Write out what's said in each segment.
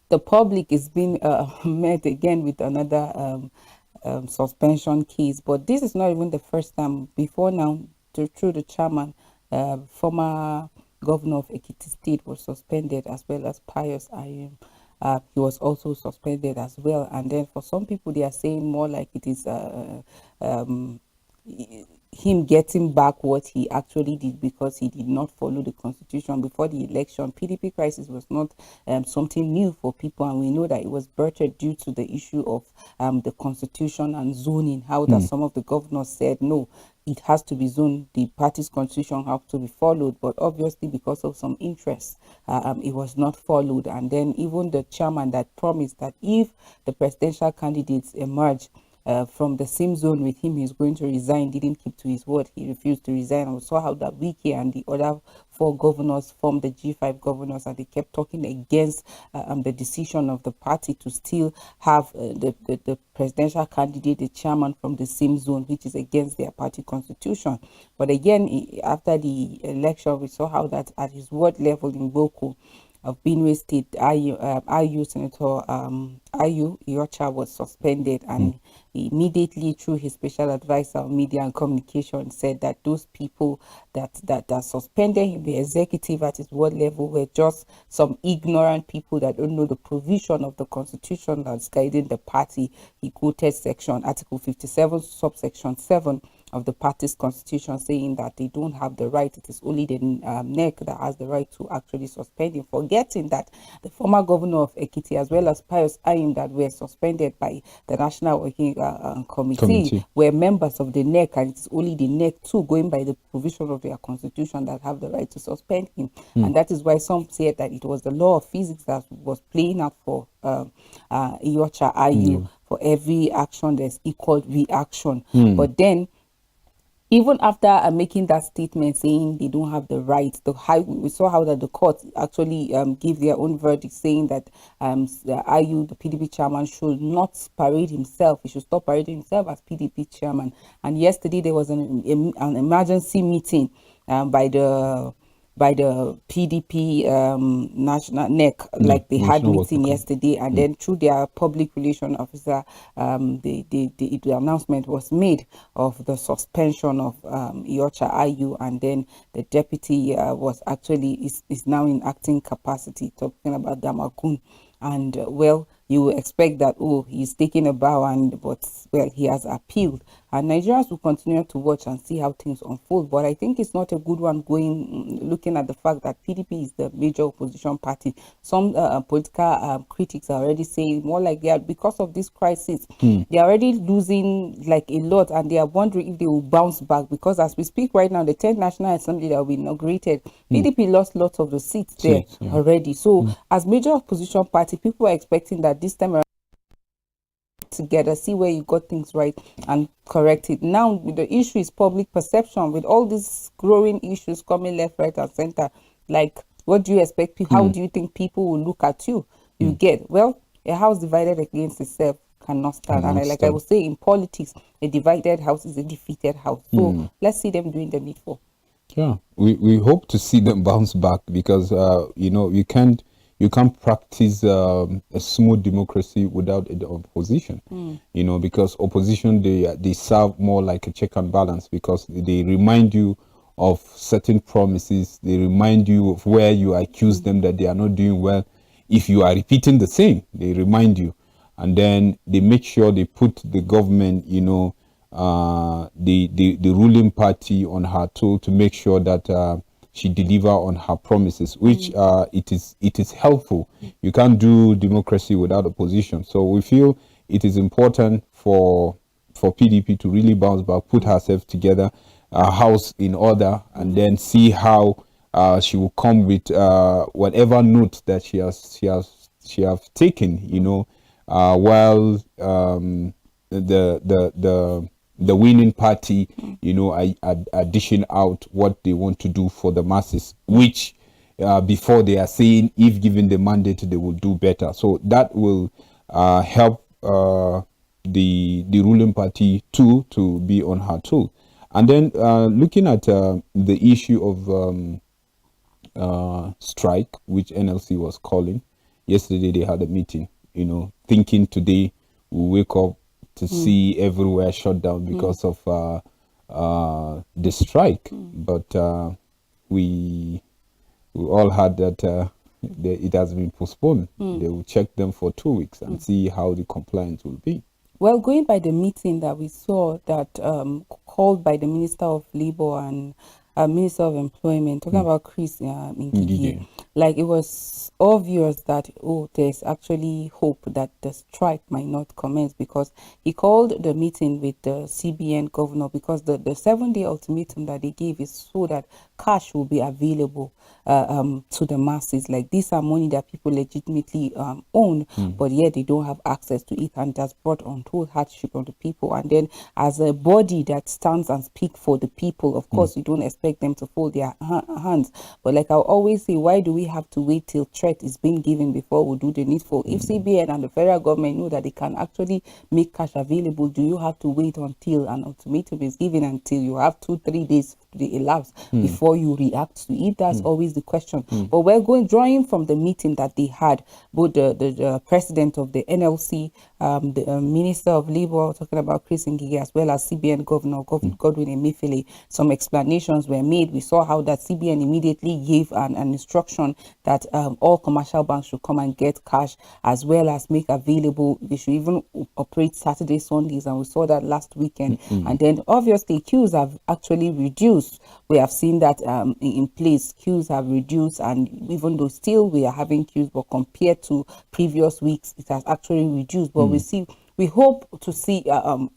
the public is being met again with another suspension case. But this is not even the first time. Before now, through the chairman, former governor of Ekiti State was suspended, as well as Pius Ayim. He was also suspended as well. And then for some people, they are saying more like it is him getting back what he actually did because he did not follow the constitution before the election. PDP crisis was not something new for people, and we know that it was birthed due to the issue of the constitution and zoning, how that some of the governors said no, it has to be zoned, the party's constitution has to be followed, but obviously because of some interests, it was not followed. And then even the chairman that promised that if the presidential candidates emerge from the same zone with him, he's going to resign, didn't keep to his word. He refused to resign. And we saw how that Wike and the other 4 governors formed the G5 governors, and they kept talking against the decision of the party to still have the presidential candidate, the chairman, from the same zone, which is against their party constitution. But again, after the election, we saw how that at his ward level in Boko of Benue State, IU Senator Ayu Iyorchia was suspended, and immediately through his special advisor on media and communication said that those people that suspended him, the executive at his ward level, were just some ignorant people that don't know the provision of the constitution that's guiding the party. He quoted Article 57, subsection 7 of the party's constitution, saying that they don't have the right. It is only the NEC that has the right to actually suspend him, forgetting that the former governor of Ekiti, as well as Pius Ayim, that were suspended by the National Working Committee, were members of the NEC, and it's only the NEC too, going by the provision of their constitution, that have the right to suspend him. And that is why some said that it was the law of physics that was playing out for Iyorchia Ayu. For every action, there's equal reaction. But then, even after making that statement saying they don't have the right, we saw how that the court actually gave their own verdict, saying that the IU, the PDP chairman, should not parade himself. He should stop parading himself as PDP chairman. And yesterday there was an emergency meeting by the PDP national NEC, like they had meeting yesterday, and then through their public relation officer, the announcement was made of the suspension of Iyorchia Ayu, and then the deputy was actually is now in acting capacity, talking about Damakun. And well, you will expect that, oh, he's taking a bow, but well, he has appealed, and Nigerians will continue to watch and see how things unfold. But I think it's not a good one looking at the fact that PDP is the major opposition party. Some political critics are already saying more like they are, because of this crisis, they are already losing like a lot, and they are wondering if they will bounce back, because as we speak right now, the 10th National Assembly that will be inaugurated, PDP lost lots of the seats there already. So as major opposition party, people are expecting that this time around together, see where you got things right and correct it. Now the issue is public perception, with all these growing issues coming left, right, and center. Like, what do you expect? How do you think people will look at you? You get, well, a house divided against itself cannot stand. And I would say, in politics, a divided house is a defeated house. So let's see them doing the needful. Yeah, we hope to see them bounce back, because you can't practice a smooth democracy without the opposition. Because opposition, they serve more like a check and balance, because they remind you of certain promises. They remind you of where you accuse them that they are not doing well. If you are repeating the same, they remind you, and then they make sure they put the government, the ruling party on her toe to make sure that she deliver on her promises, which it is helpful. You can't do democracy without opposition. So we feel it is important for PDP to really bounce back, put herself together, house in order, and then see how she will come with whatever note that she has taken. While the winning party, are dishing out what they want to do for the masses, which before they are saying if given the mandate they will do better. So that will help the ruling party too to be on her toe. And then looking at the issue of strike, which NLC was calling, yesterday they had a meeting, thinking today we wake up to see everywhere shut down because of the strike. But we all heard that it has been postponed. They will check them for 2 weeks and see how the compliance will be. Well, going by the meeting that we saw that called by the Minister of Labour and Minister of Employment, talking about Chris Ngige, like it was obvious that, there's actually hope that the strike might not commence, because he called the meeting with the CBN governor, because the 7-day ultimatum that they gave is so that cash will be available to the masses. Like, these are money that people legitimately own, but yet they don't have access to it, and that's brought untold hardship on the people. And then as a body that stands and speaks for the people, of course you don't expect them to fold their hands, but like I always say, why do we have to wait till threat is being given before we do the needful? If CBN and the federal government know that they can actually make cash available, do you have to wait until an ultimatum is given, until you have 2-3 days to elapse before you react to it? That's always the question. But we're drawing from the meeting that they had, both the president of the NLC, the Minister of Labour, talking about Chris Ngige, as well as CBN Governor Godwin Emefiele. Some explanations were made. We saw how that CBN immediately gave an instruction that all commercial banks should come and get cash, as well as make available. They should even operate Saturday, Sundays, and we saw that last weekend. And then obviously queues have actually reduced. We have seen that in place, queues have reduced, and even though still we are having queues, but compared to previous weeks, it has actually reduced. But we hope to see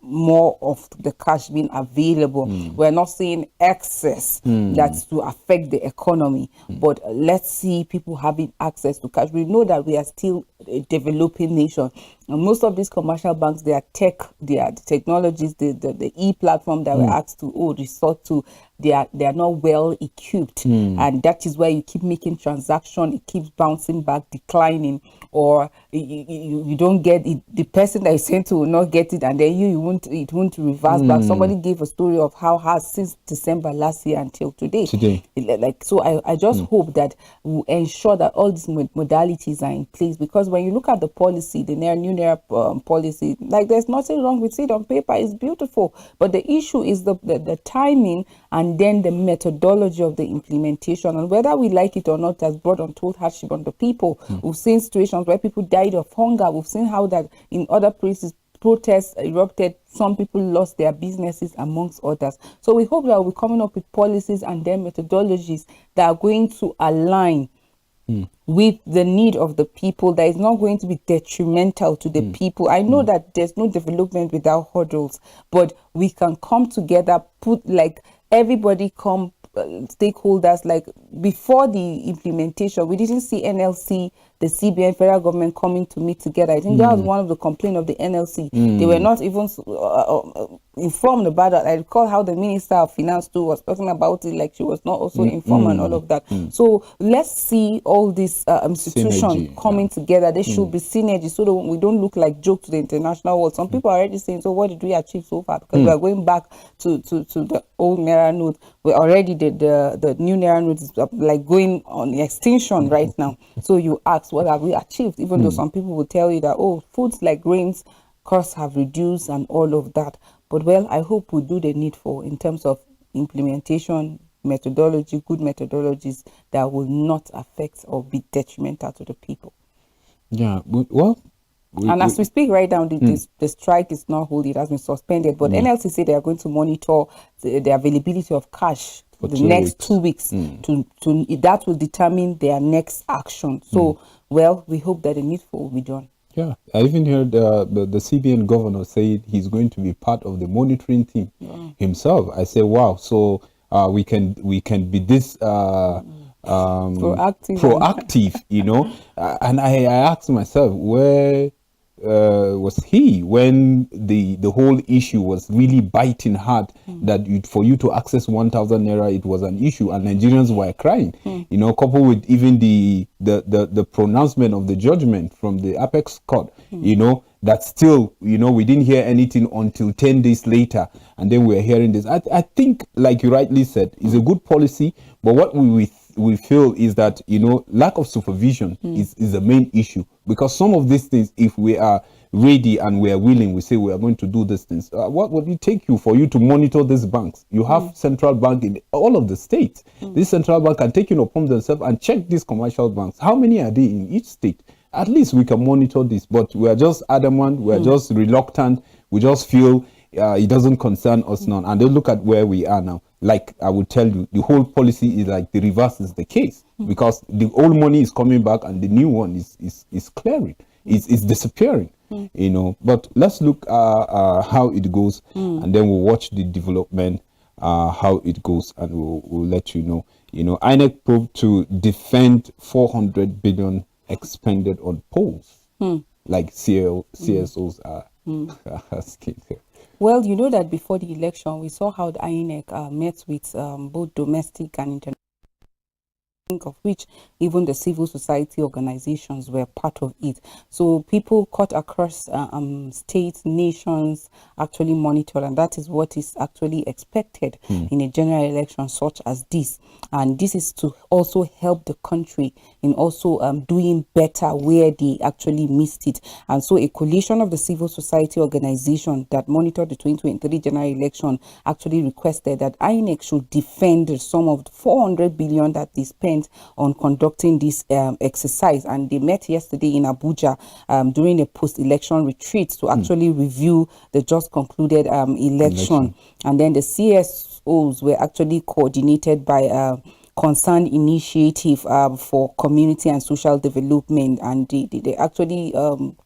more of the cash being available. We're not seeing excess that's to affect the economy, but let's see people having access to cash. We know that we are still a developing nation, and most of these commercial banks, they are the technologies, the e-platform that we're asked to resort to, they are not well equipped, and that is why you keep making transaction, it keeps bouncing back, declining, or you don't get it. The person that is sent to will not get it, and then it won't reverse back. Somebody gave a story of how since December last year until today. I just hope that we ensure that all these modalities are in place, because when you look at the policy, the new Naira policy, like, there's nothing wrong with it on paper, it's beautiful, but the issue is the timing, and then the methodology of the implementation, and whether we like it or not, has brought untold hardship on the people. We've seen situations where people died of hunger. We've seen how that in other places protests erupted, some people lost their businesses, amongst others. So we hope that we're coming up with policies and then methodologies that are going to align with the need of the people, that is not going to be detrimental to the people. I know that there's no development without hurdles, but we can come together, everybody come, stakeholders. Like, before the implementation, we didn't see NLC, the CBN, federal government coming to meet together. I think that was one of the complaints of the NLC. They were not even informed about that. I recall how the Minister of Finance too was talking about it, like she was not also informed and all of that. So let's see all these institutions coming together. There should be synergy, so that we don't look like joke to the international world. Some people are already saying, so what did we achieve so far? Because we are going back to the old Naira note. We already did the new Naira note is like going on extinction right now. So you ask, what have we achieved? Even though some people will tell you that, foods like grains costs have reduced and all of that. But well, I hope we do the needful in terms of implementation, methodology, good methodologies that will not affect or be detrimental to the people. Yeah, well, as we speak right now, the strike is not holding, it has been suspended, but NLC say they are going to monitor the availability of cash for the next 2 weeks. That will determine their next action. So, well, we hope that the needful will be done. Yeah, I even heard the CBN governor say he's going to be part of the monitoring team himself. I say, wow, so we can be this proactive, and I asked myself, where was he when the whole issue was really biting hard, that for you to access 1,000 naira, it was an issue, and Nigerians were crying, coupled with even the pronouncement of the judgment from the Apex Court, that still, we didn't hear anything until 10 days later, and then we're hearing this. I think, like you rightly said, it's a good policy, but what we feel is that, lack of supervision is the main issue. Because some of these things, if we are ready and we are willing, we say we are going to do these things. What would it take you for you to monitor these banks? You have central bank in all of the states. This central bank can take it upon themselves and check these commercial banks. How many are they in each state? At least we can monitor this, but we are just adamant, we are just reluctant, we just feel it doesn't concern us none. And then look at where we are now. Like I would tell you, the whole policy is like the reverse is the case, because the old money is coming back and the new one is clearing, is disappearing, you know. But let's look how it goes, and then we'll watch the development, how it goes, and we'll let you know. You know, INEC proved to defend 400 billion expended on polls, like CSOs are asking. Well, you know that before the election, we saw how the INEC met with both domestic and international, of which even the civil society organizations were part of it. So people cut across states, nations actually monitored, and that is what is actually expected in a general election such as this. And this is to also help the country in also doing better where they actually missed it. And so a coalition of the civil society organization that monitored the 2023 general election actually requested that INEC should defend the sum of 400 billion that they spent on conducting this exercise. And they met yesterday in Abuja during a post-election retreat to actually review the just concluded election. And then the CSOs were actually coordinated by Concerned Initiative for Community and Social Development, and they actually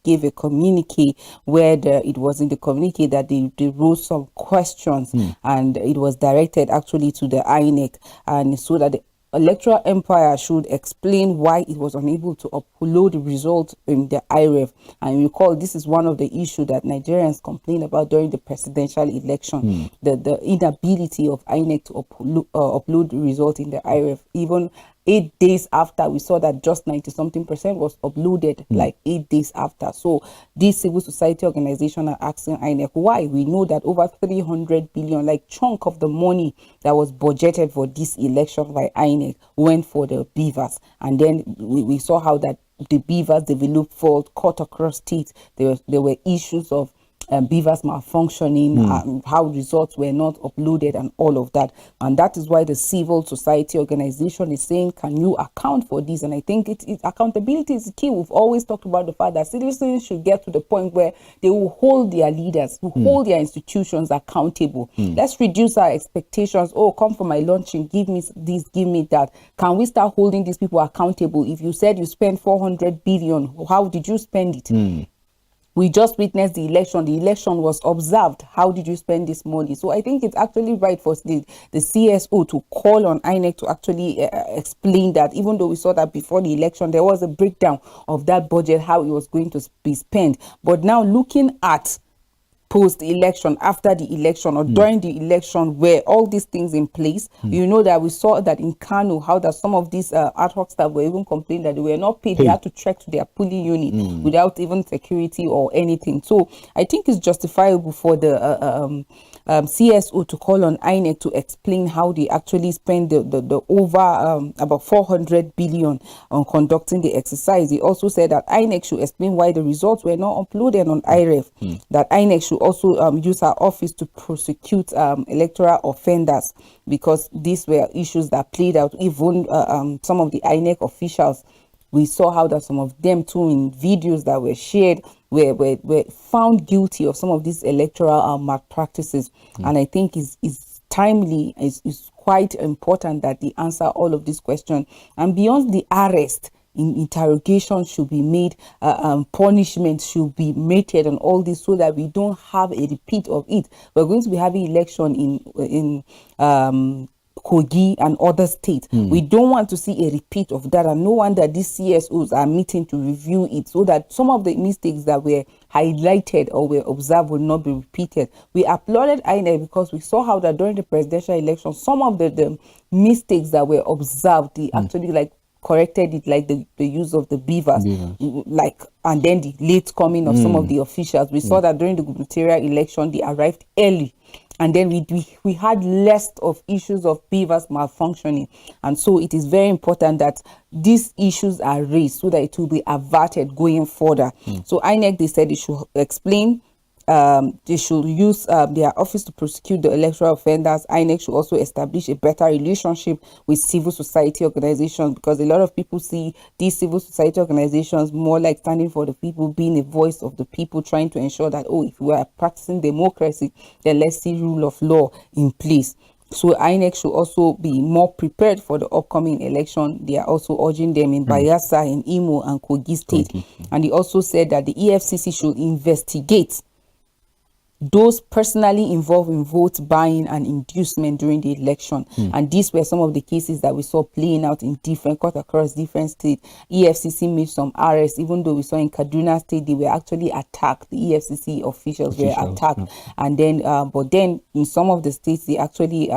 gave a communique where it was in the communique that they wrote some questions, and it was directed actually to the INEC, and so that the Electoral Empire should explain why it was unable to upload the result in the IREF. And you recall, this is one of the issues that Nigerians complained about during the presidential election, the inability of INEC to upload the result in the IREF. Even 8 days after, we saw that just 90-something% was uploaded, like 8 days after. So these civil society organizations are asking INEC why. We know that over 300 billion, like chunk of the money that was budgeted for this election by INEC went for the beavers. And then we saw how that the beavers developed fault, cut across states. There were issues of beavers malfunctioning, how results were not uploaded and all of that. And that is why the civil society organization is saying, can you account for this? And I think accountability is key. We've always talked about the fact that citizens should get to the point where they will hold their leaders, who hold their institutions accountable. Let's reduce our expectations. Oh, come for my luncheon, give me this, give me that. Can we start holding these people accountable? If you said you spent 400 billion, how did you spend it? We just witnessed the election. The election was observed. How did you spend this money? So I think it's actually right for the CSO to call on INEC to actually explain that, even though we saw that before the election, there was a breakdown of that budget, how it was going to be spent. But now looking at post-election, after the election, or during the election, where all these things in place, you know that we saw that in Kano, how that some of these ad hoc staff were even complaining that they were not paid. They had to trek to their polling unit without even security or anything. So I think it's justifiable for the CSO to call on INEC to explain how they actually spend the over about 400 billion on conducting the exercise. He also said that INEC should explain why the results were not uploaded on IREF, that INEC should also use our office to prosecute electoral offenders, because these were issues that played out. Even some of the INEC officials, we saw how that some of them too, in videos that were shared, were found guilty of some of these electoral malpractices. And I think is timely, is quite important that they answer all of these questions. And beyond the arrest, interrogation should be made, punishment should be meted and all this, so that we don't have a repeat of it. We're going to be having election in Kogi and other states. We don't want to see a repeat of that, and no wonder these CSOs are meeting to review it, so that some of the mistakes that were highlighted or were observed will not be repeated. We applauded INEC because we saw how that during the presidential election, some of the mistakes that were observed, they actually corrected it, like the use of the beavers, and then the late coming of some of the officials. We saw that during the gubernatorial election, they arrived early and then we had less of issues of beavers malfunctioning. And so it is very important that these issues are raised so that it will be averted going further. So INEC, they said they should explain, they should use their office to prosecute the electoral offenders. INEC should also establish a better relationship with civil society organizations, because a lot of people see these civil society organizations more like standing for the people, being a voice of the people, trying to ensure that, oh, if we are practicing democracy, then let's see rule of law in place. So INEC should also be more prepared for the upcoming election. They are also urging them in Bayelsa, in Imo, and Kogi State. And he also said that the EFCC should investigate those personally involved in vote buying and inducement during the election. And these were some of the cases that we saw playing out in different courts across different states. EFCC made some arrests, even though we saw in Kaduna State they were actually attacked. The EFCC officials were attacked. And then but then in some of the states they actually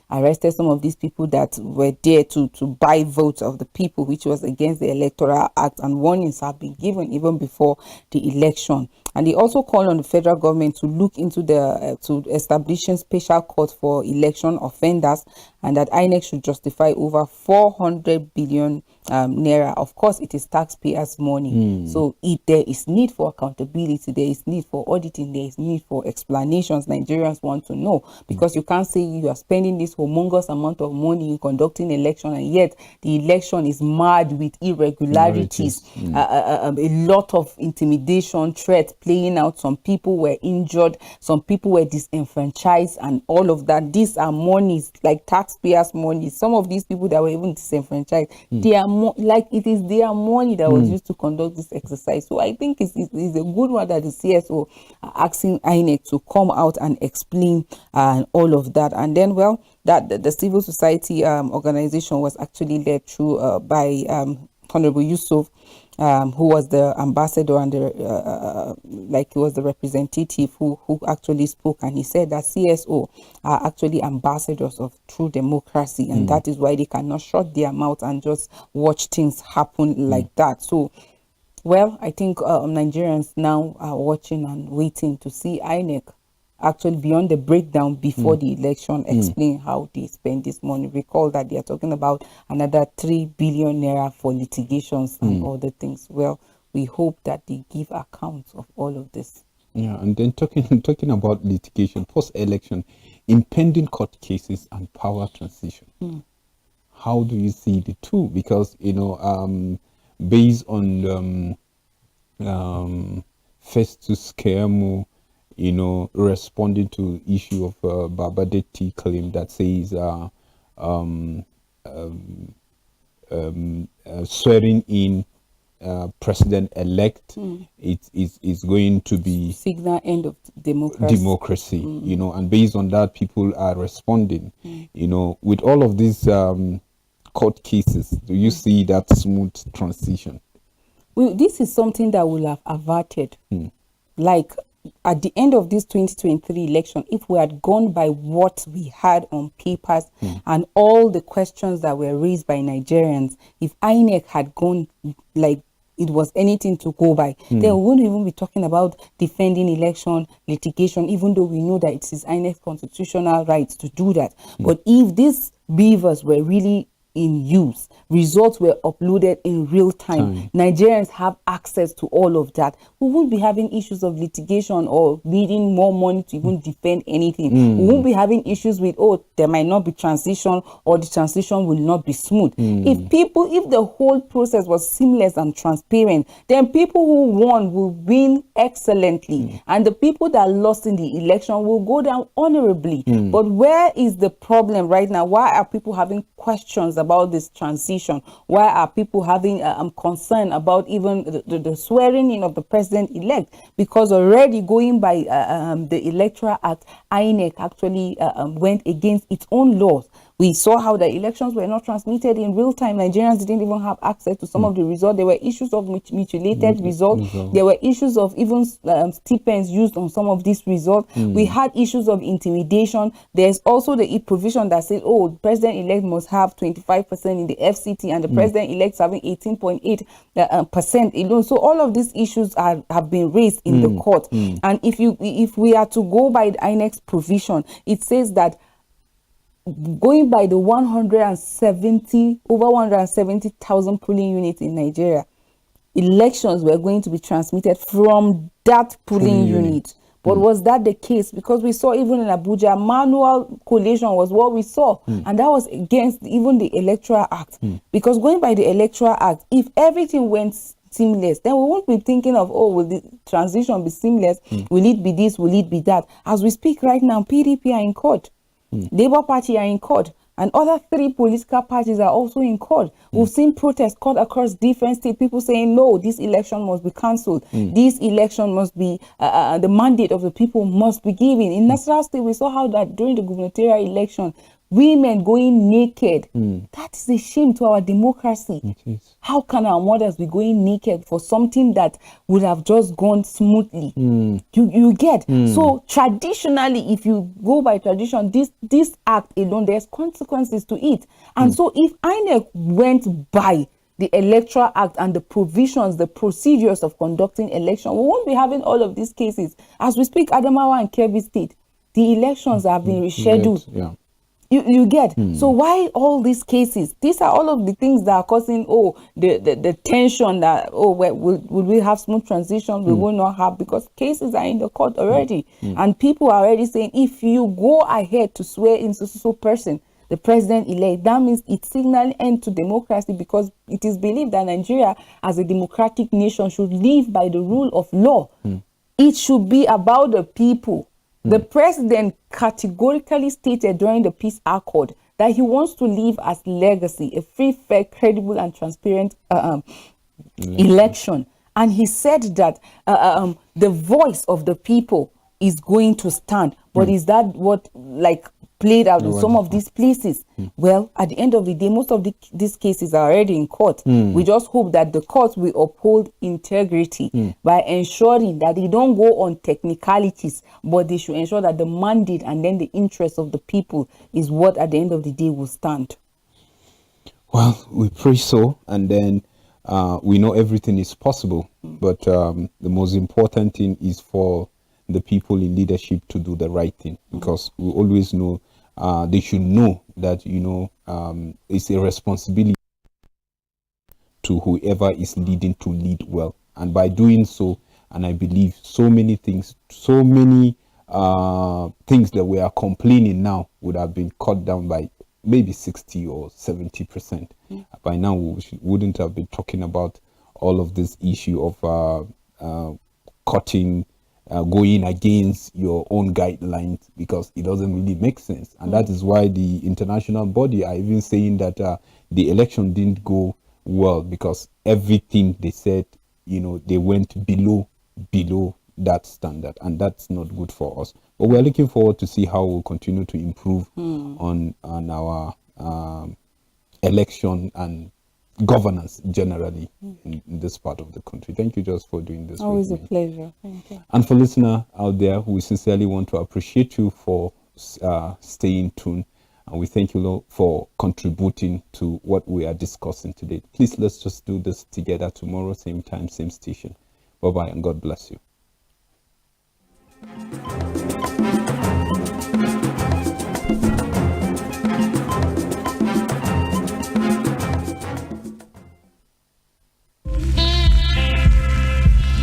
arrested some of these people that were there to buy votes of the people, which was against the Electoral Act, and warnings have been given even before the election. And they also called on the federal government to look into the to establishing special courts for election offenders, and that INEC should justify over 400 billion naira. Of course, it is taxpayers' money. So if there is need for accountability, there is need for auditing, there is need for explanations. Nigerians want to know, because you can't say you are spending this humongous amount of money in conducting election, and yet the election is marred with irregularities. A lot of intimidation, threats playing out. Some people were injured, some people were disenfranchised, and all of that. These are monies, like taxpayers' money. Some of these people that were even disenfranchised, they are like it is their money that was used to conduct this exercise. So I think it's a good one that the CSO are asking INEC to come out and explain all of that. And then, well, that the civil society organization was actually led through by Honorable Yusuf, who was the ambassador and like he was the representative who actually spoke, and he said that CSO are actually ambassadors of true democracy, and that is why they cannot shut their mouth and just watch things happen like that. So, well, I think Nigerians now are watching and waiting to see INEC actually, beyond the breakdown before the election, explain how they spend this money. Recall that they are talking about another 3 billion naira for litigations and other things. Well, we hope that they give accounts of all of this. Yeah, and then talking about litigation, post-election, impending court cases and power transition. How do you see the two? Because, you know, based on Festus Keyamo, you know, responding to issue of Babadeti claim that says swearing in president-elect it is going to be signal end of democracy. You know, and based on that, people are responding. You know, with all of these court cases, do you see that smooth transition? Well, this is something that will have averted. Like, at the end of this 2023 election, if we had gone by what we had on papers and all the questions that were raised by Nigerians, if INEC had gone like it was anything to go by, then we wouldn't even be talking about defending election litigation, even though we know that it is INEC's constitutional right to do that. But if these beavers were really in use, results were uploaded in real time, Nigerians have access to all of that, we won't be having issues of litigation or needing more money to even defend anything. We won't be having issues with, oh, there might not be transition, or the transition will not be smooth. If the whole process was seamless and transparent, then people who won will win excellently, and the people that lost in the election will go down honorably. But where is the problem right now? Why are people having questions about this transition? Why are people having concern about even the swearing in of the president-elect? Because already going by the Electoral Act, INEC actually went against its own laws We saw how the elections were not transmitted in real time. Nigerians didn't even have access to some of the results. There were issues of mutilated results. There were issues of even stipends used on some of these results. We had issues of intimidation. There's also the provision that said, oh, the president-elect must have 25% in the FCT, and the president-elect having 18.8% alone. So all of these issues have been raised in the court. And if we are to go by the INEC's provision, it says that going by the over 170,000 polling units in Nigeria, elections were going to be transmitted from that polling unit. But was that the case? Because we saw even in Abuja, manual collation was what we saw. And that was against even the Electoral Act. Because going by the Electoral Act, if everything went seamless, then we won't be thinking of, oh, will the transition be seamless? Will it be this? Will it be that? As we speak right now, PDP are in court. Labour Party are in court, and other 3 political parties are also in court. We've seen protests cut across different states, people saying, no, this election must be cancelled. This election must be, the mandate of the people must be given. In Nasarawa State, we saw how that during the gubernatorial election, women going naked. That is a shame to our democracy. How can our mothers be going naked for something that would have just gone smoothly? You get? So traditionally, if you go by tradition, this act alone, there's consequences to it. And so if INEC went by the Electoral Act and the provisions, the procedures of conducting election, we won't be having all of these cases. As we speak, Adamawa and Kebbi State, the elections have been rescheduled. You get? So why all these cases? These are all of the things that are causing, the tension that, will we have smooth transition? We will not have, because cases are in the court already. And people are already saying, if you go ahead to swear in so person, the president-elect, that means it's signaling end to democracy, because it is believed that Nigeria, as a democratic nation, should live by the rule of law. It should be about the people. The president categorically stated during the peace accord that he wants to leave as legacy a free, fair, credible, and transparent election. And he said that the voice of the people is going to stand. But is that what played out in some of these places? Well, at the end of the day, most of these cases are already in court. We just hope that the court will uphold integrity by ensuring that they don't go on technicalities, but they should ensure that the mandate and then the interest of the people is what at the end of the day will stand. Well, we pray so, and then we know everything is possible, but the most important thing is for the people in leadership to do the right thing, because we always know they should know that, it's a responsibility to whoever is leading to lead well. And by doing so, and I believe so many things that we are complaining now would have been cut down by maybe 60 or 70%. By now, we wouldn't have been talking about all of this issue of cutting, going against your own guidelines, because it doesn't really make sense. And that is why the international body are even saying that the election didn't go well, because everything they said, they went below that standard, and that's not good for us. But we're looking forward to see how we'll continue to improve on our election and governance generally in this part of the country. Thank you just for doing this. Always a pleasure. Thank you. And for listener out there, we sincerely want to appreciate you for staying tuned, and we thank you, Lord, for contributing to what we are discussing today. Please, let's just do this together tomorrow, same time, same station. Bye-bye, and God bless you.